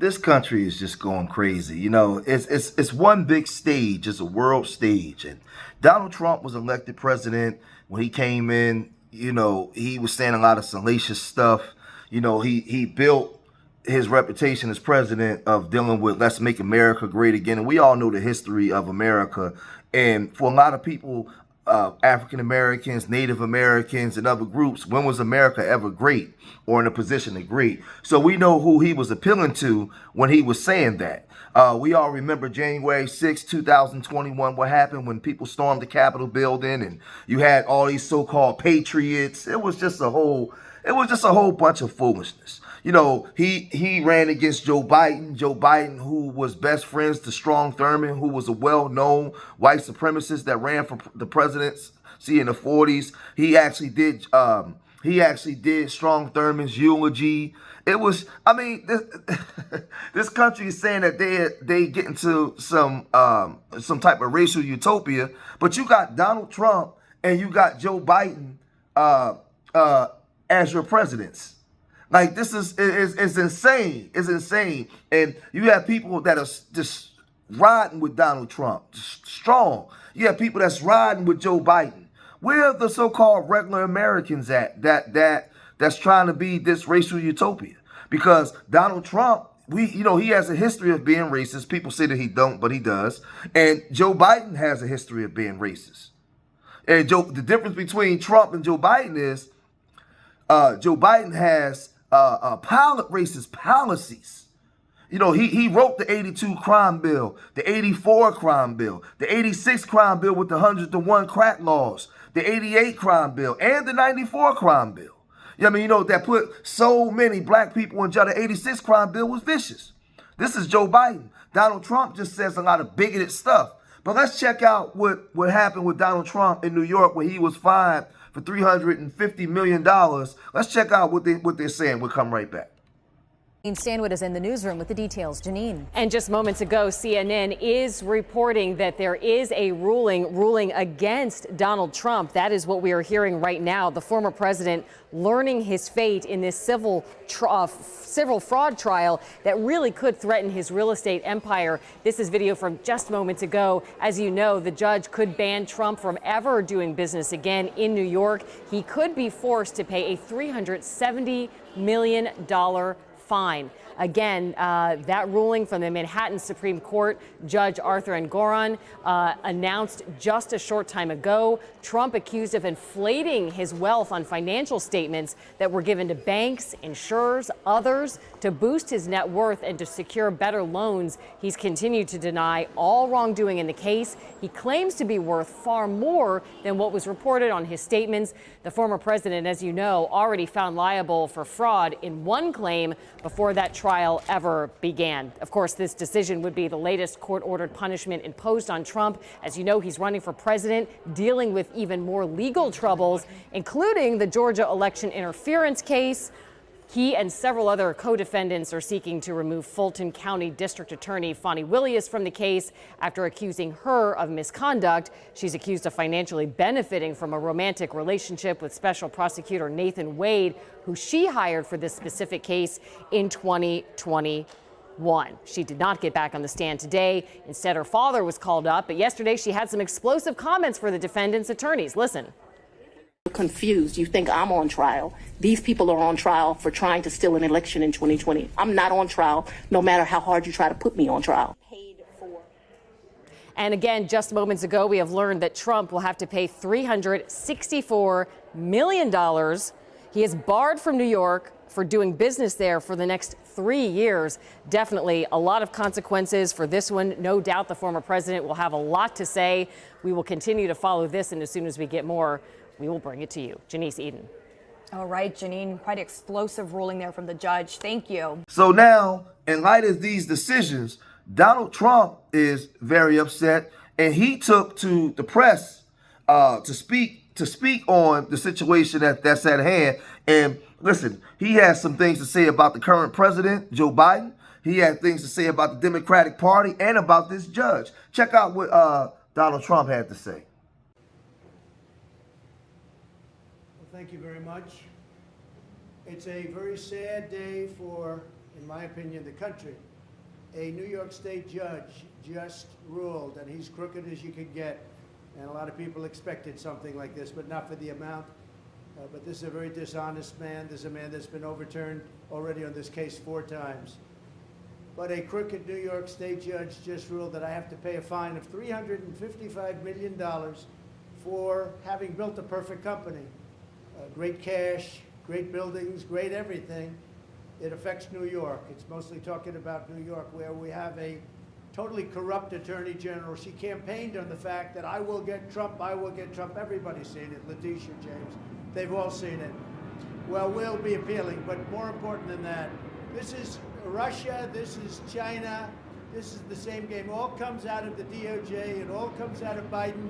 this country is just going crazy. You know, it's one big stage. It's a world stage. And Donald Trump was elected president. When he came in, you know, he was saying a lot of salacious stuff. You know, he built his reputation as president of dealing with let's make America great again. And we all know the history of America. And for a lot of people, African Americans, Native Americans, and other groups, when was America ever great or in a position to great? So we know who he was appealing to when he was saying that. We all remember January 6, 2021, what happened when people stormed the Capitol building and you had all these so-called patriots. It was just a whole bunch of foolishness. You know, he ran against Joe Biden, who was best friends to Strom Thurmond, who was a well-known white supremacist that ran for the presidency in the 40s. He actually did Strom Thurmond's eulogy. It was, I mean, this country is saying that they get into some type of racial utopia, but you got Donald Trump and you got Joe Biden as your presidents. Like, this is insane. It's insane. And you have people that are just riding with Donald Trump, strong. You have people that's riding with Joe Biden. Where are the so-called regular Americans at that's trying to be this racial utopia? Because Donald Trump, he has a history of being racist. People say that he don't, but he does. And Joe Biden has a history of being racist. And the difference between Trump and Joe Biden is Joe Biden has racist policies. You know, he wrote the 82 crime bill, the 84 crime bill, the 86 crime bill with the 100-to-1 crack laws, the 88 crime bill, and the 94 crime bill. I mean, you know, that put so many black people in jail. The 86 crime bill was vicious. This is Joe Biden. Donald Trump just says a lot of bigoted stuff. But let's check out what happened with Donald Trump in New York when he was fined for $350 million. Let's check out what they're saying. We'll come right back. Janine Stanwood is in the newsroom with the details. Janine. And just moments ago, CNN is reporting that there is a ruling against Donald Trump. That is what we are hearing right now. The former president learning his fate in this civil fraud trial that really could threaten his real estate empire. This is video from just moments ago. As you know, the judge could ban Trump from ever doing business again in New York. He could be forced to pay a $370 million fine. Again, that ruling from the Manhattan Supreme Court, Judge Arthur Engoron, announced just a short time ago. Trump accused of inflating his wealth on financial statements that were given to banks, insurers, others to boost his net worth and to secure better loans. He's continued to deny all wrongdoing in the case. He claims to be worth far more than what was reported on his statements. The former president, as you know, already found liable for fraud in one claim before that trial ever began. Of course, this decision would be the latest court-ordered punishment imposed on Trump. As you know, he's running for president, dealing with even more legal troubles, including the Georgia election interference case. He and several other co-defendants are seeking to remove Fulton County District Attorney Fani Willis from the case after accusing her of misconduct. She's accused of financially benefiting from a romantic relationship with Special Prosecutor Nathan Wade, who she hired for this specific case in 2021. She did not get back on the stand today. Instead, her father was called up, but yesterday she had some explosive comments for the defendant's attorneys. Listen. Confused. You think I'm on trial. These people are on trial for trying to steal an election in 2020. I'm not on trial, no matter how hard you try to put me on trial. And again, just moments ago, we have learned that Trump will have to pay $364 million. He is barred from New York for doing business there for the next 3 years. Definitely a lot of consequences for this one. No doubt the former president will have a lot to say. We will continue to follow this, and as soon as we get more, we will bring it to you. Janice Eden. All right, Janine, quite explosive ruling there from the judge. Thank you. So now, in light of these decisions, Donald Trump is very upset, and he took to the press to speak on the situation that's at hand. And listen, he has some things to say about the current president, Joe Biden. He had things to say about the Democratic Party and about this judge. Check out what Donald Trump had to say. Thank you very much. It's a very sad day for in my opinion, the country. A New York State judge just ruled, and he's crooked as you could get. And a lot of people expected something like this, but not for the amount. But this is a very dishonest man. This is a man that's been overturned already on this case 4 times. But a crooked New York State judge just ruled that I have to pay a fine of $355 million for having built a perfect company. Great cash, great buildings, great everything. It affects New York. It's mostly talking about New York, where we have a totally corrupt attorney general. She campaigned on the fact that I will get Trump, I will get Trump. Everybody's seen it. Letitia James, they've all seen it. Well, we'll be appealing, but more important than that, this is Russia, this is China, this is the same game. All comes out of the DOJ, it all comes out of Biden.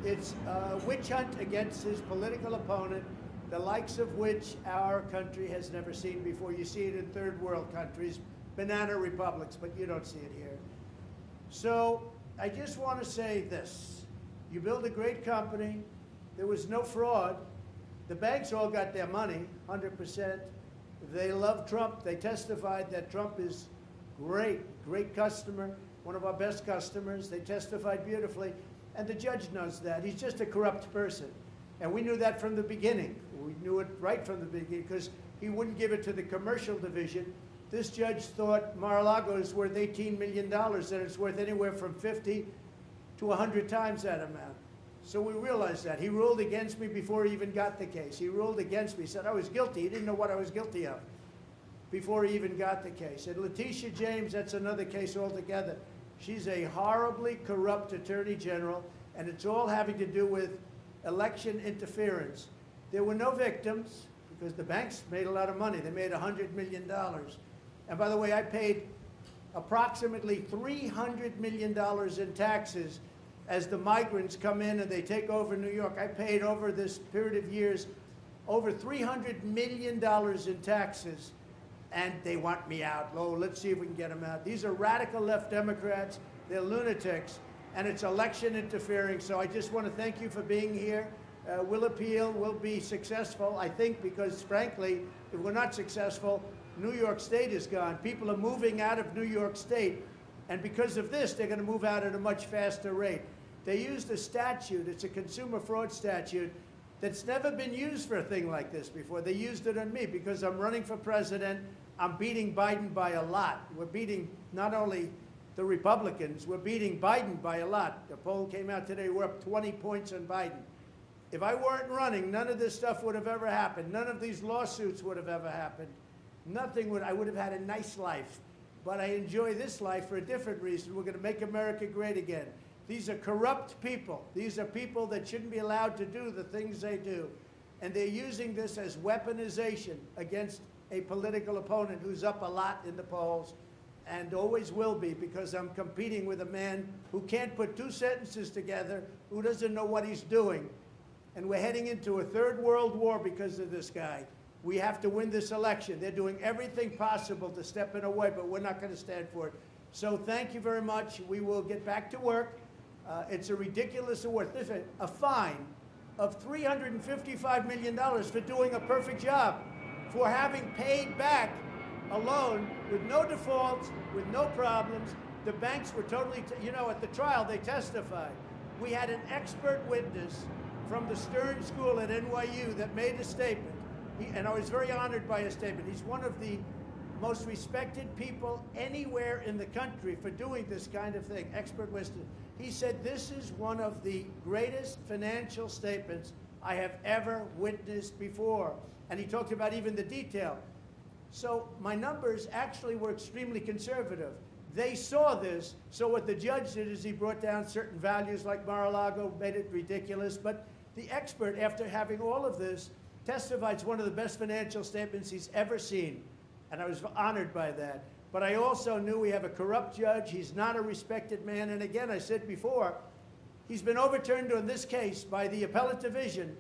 It's a witch hunt against his political opponent, the likes of which our country has never seen before. You see it in third world countries, banana republics, but you don't see it here. So I just want to say this. You build a great company. There was no fraud. The banks all got their money, 100%. They love Trump. They testified that Trump is great, great customer, one of our best customers. They testified beautifully. And the judge knows that. He's just a corrupt person. And we knew that from the beginning. We knew it right from the beginning because he wouldn't give it to the commercial division. This judge thought Mar-a-Lago is worth $18 million, and it's worth anywhere from 50 to 100 times that amount. So we realized that. He ruled against me before he even got the case. He ruled against me. He said I was guilty. He didn't know what I was guilty of before he even got the case. And Letitia James, that's another case altogether. She's a horribly corrupt attorney general, and it's all having to do with election interference. There were no victims because the banks made a lot of money. They made $100 million. And by the way, I paid approximately $300 million in taxes as the migrants come in and they take over New York. I paid over this period of years over $300 million in taxes, and they want me out. Oh, let's see if we can get them out. These are radical left Democrats. They're lunatics, and it's election interfering. So I just want to thank you for being here. We'll appeal. We'll be successful, I think, because, frankly, if we're not successful, New York State is gone. People are moving out of New York State, and because of this, they're going to move out at a much faster rate. They used a statute. It's a consumer fraud statute that's never been used for a thing like this before. They used it on me because I'm running for president. I'm beating Biden by a lot. We're beating not only the Republicans, we're beating Biden by a lot. The poll came out today, we're up 20 points on Biden. If I weren't running, none of this stuff would have ever happened. None of these lawsuits would have ever happened. Nothing would, I would have had a nice life. But I enjoy this life for a different reason. We're going to make America great again. These are corrupt people. These are people that shouldn't be allowed to do the things they do. And they're using this as weaponization against a political opponent who's up a lot in the polls and always will be, because I'm competing with a man who can't put 2 sentences together, who doesn't know what he's doing. And we're heading into a third world war because of this guy. We have to win this election. They're doing everything possible to step in our way, but we're not going to stand for it. So thank you very much. We will get back to work. It's a ridiculous award. Listen, a fine of $355 million for doing a perfect job, for having paid back a loan with no defaults, with no problems. The banks were totally, at the trial they testified. We had an expert witness from the Stern School at NYU that made a statement. And I was very honored by his statement. He's one of the most respected people anywhere in the country for doing this kind of thing, expert wisdom. He said, this is one of the greatest financial statements I have ever witnessed before. And he talked about even the detail. So my numbers actually were extremely conservative. They saw this, so what the judge did is he brought down certain values like Mar-a-Lago, made it ridiculous, but the expert, after having all of this, testified it's one of the best financial statements he's ever seen. And I was honored by that. But I also knew we have a corrupt judge. He's not a respected man. And again, I said before, he's been overturned on this case by the appellate division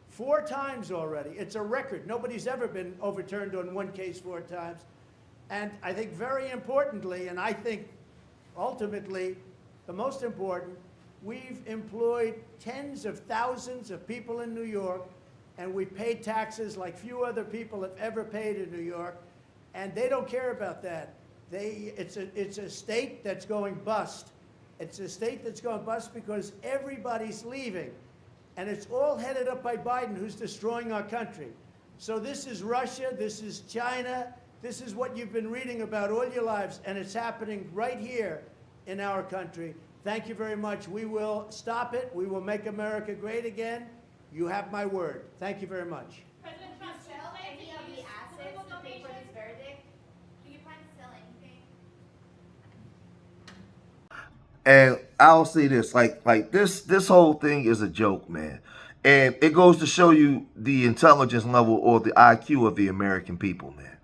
4 times already. It's a record. Nobody's ever been overturned on one case 4 times. And I think very importantly, and I think ultimately the most important, we've employed tens of thousands of people in New York, and we've paid taxes like few other people have ever paid in New York. And they don't care about that. It's a state that's going bust. It's a state that's going bust because everybody's leaving. And it's all headed up by Biden, who's destroying our country. So this is Russia, this is China, this is what you've been reading about all your lives, and it's happening right here in our country. Thank you very much. We will stop it. We will make America great again. You have my word. Thank you very much. President Trump, sell any of the assets to pay for this verdict? Do you plan to sell anything? And I'll say this, like this whole thing is a joke, man. And it goes to show you the intelligence level or the IQ of the American people, man.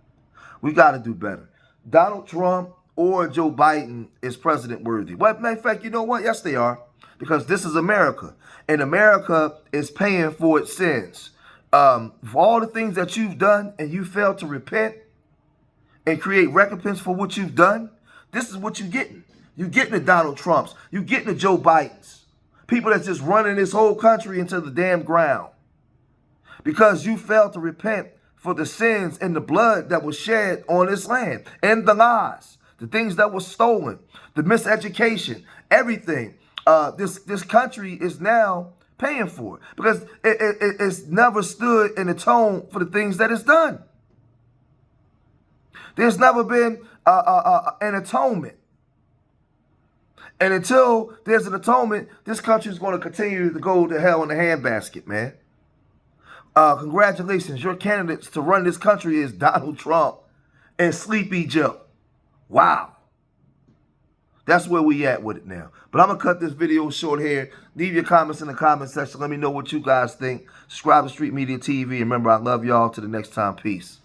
We got to do better. Donald Trump or Joe Biden is president worthy. Well, matter of fact, you know what? Yes, they are. Because this is America. And America is paying for its sins. For all the things that you've done and you failed to repent and create recompense for what you've done, this is what you're getting. You're getting the Donald Trumps. You're getting the Joe Bidens. People that's just running this whole country into the damn ground. Because you failed to repent for the sins and the blood that was shed on this land. And the lies. The things that were stolen. The miseducation. Everything. This country is now paying for it. Because it's never stood in atone for the things that it's done. There's never been an atonement. And until there's an atonement, this country is going to continue to go to hell in the handbasket, man. Congratulations. Your candidates to run this country is Donald Trump and Sleepy Joe. Wow. That's where we at with it now. But I'm going to cut this video short here. Leave your comments in the comment section. Let me know what you guys think. Subscribe to Street Media TV. And remember, I love y'all. Till the next time. Peace.